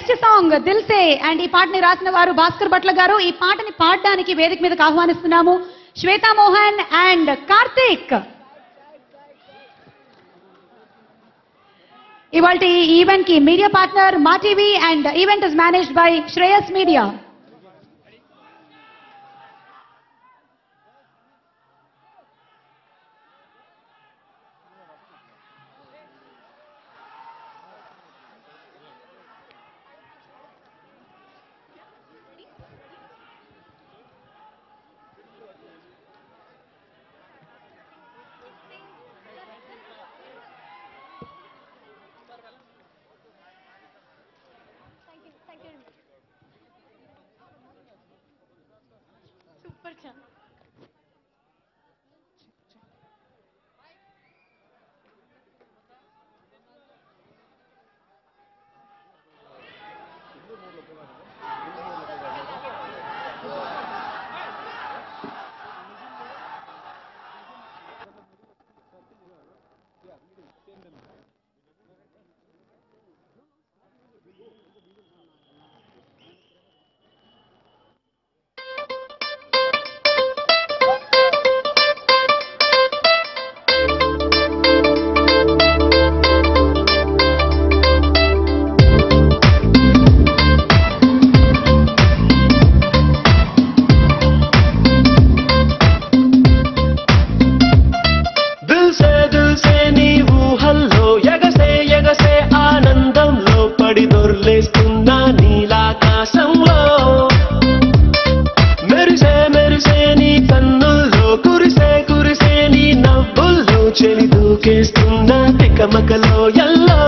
Next song Dil Se and ఈ పాటని రాసిన వారు భాస్కర్ భట్ల గారు. ఈ పాటని పాడడానికి వేదిక మీదకి ఆహ్వానిస్తున్నాము శ్వేతా మోహన్ అండ్ కార్తిక్. ఇవాల్టి ఈవెంట్ కి media partner Maa TV and event is managed by Shreyas media. మకలో ఎల్లో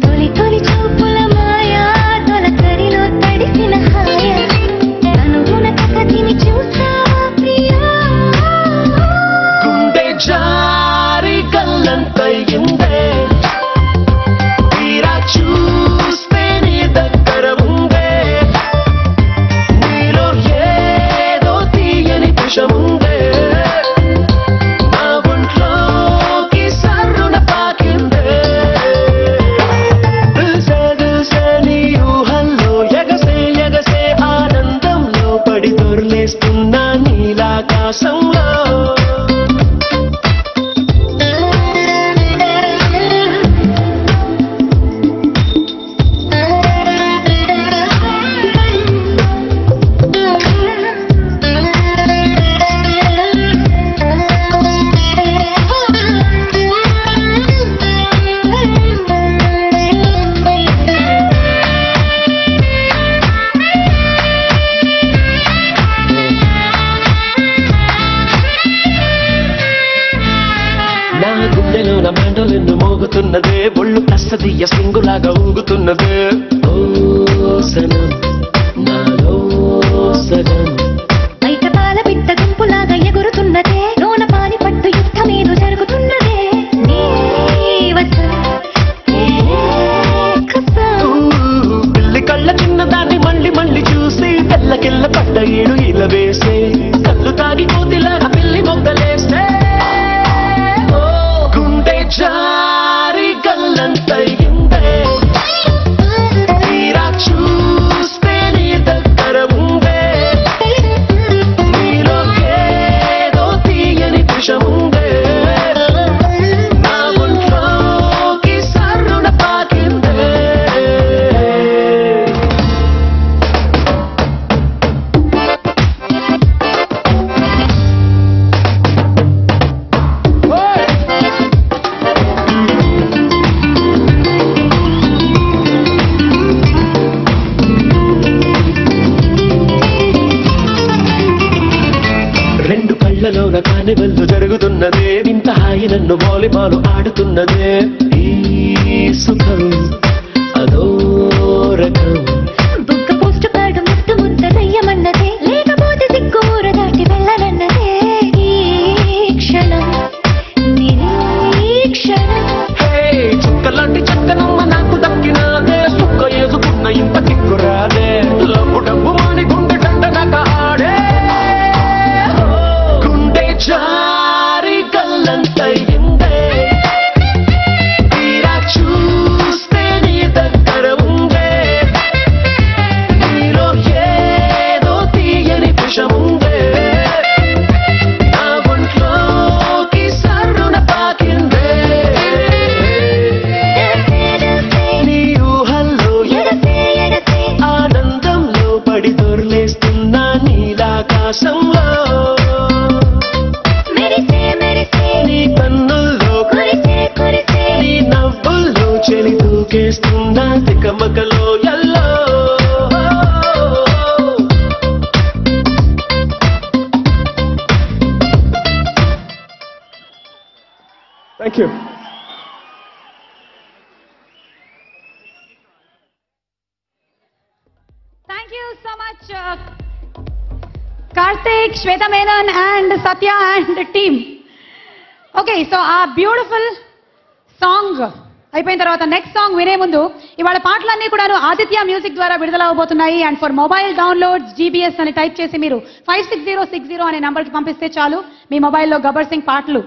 తొలి తొలి చూపుల మాయా తొలకరిలో తడిసిన హాయ అనుగుణ కథని చూసావా ప్రియా గుండె జారి కల్లంతయిందే తీరా చూస్తే నీ దగ్గర ఉందే నీలో ఏదో తీయని విషముందే నీలాకాశంలో మండలెన్ను మోగుతున్నదే ఒళ్ళు కస్తదీయ సింగులాగా ఊగుతున్నదే ఓ సనం నాలో సగం బయట పాల బిడ్డ గుంపులాగా ఎగురుతున్నదే లోన పాని పట్టు యుద్ధమేదో జరుగుతున్నదే పిల్లి కళ్ళ చిన్నదాన్ని మళ్ళీ మళ్ళీ చూసి తెల్లకిల్ల పడ్డ ఏడు ఇలా వేసే కళ్ళు తాగి కోతిలాగా పిల్లి మొగ్గలేస్తే జారి గల్లంతయిందే తీరా చూస్తే నీ దగ్గర ఉందే నీలో ఏదో తీయని విషముందే నా ఒంట్లోకి సర్రున పాకిందే కళ్ళలోన కానివెల్లు జరుగుతున్నదే వింత హాయి నన్ను వాలీబాలు ఆడుతున్నదే ఈ సుఖం అదో రకం బుక్క పోస్ట్ కార్డు ముద్దు ముద్దయ్యమన్నదే లేకపోతే దిక్కుమూర దాటి వెళ్ళనన్నదే ఈ క్షణం నిరీక్షణం చుక్కలాంటి చక్కనమ్మ నాకు దక్కినాదే సుక్క ఏసుకున్న ఇంత దిక్కురాదే లబ్బు డబ్బు మాని గుండె దండగా ఆడే జారి గల్లంతయిందే గాలి దూకేస్తున్న తికమకలో ఎల్లో thank you. Thank you so much, Karthik, Shweta Menon, and Satya and team. Okay, so a beautiful song అయిపోయిన తర్వాత నెక్స్ట్ సాంగ్ వినే ముందు ఇవాళ పాటలన్నీ కూడా ఆదిత్య మ్యూజిక్ ద్వారా విడుదల అవబోతున్నాయి. And for mobile downloads GBS అని టైప్ చేసి మీరు 56060 అనే నంబర్కి పంపిస్తే చాలు, మీ మొబైల్లో గబ్బర్ సింగ్ పాటలు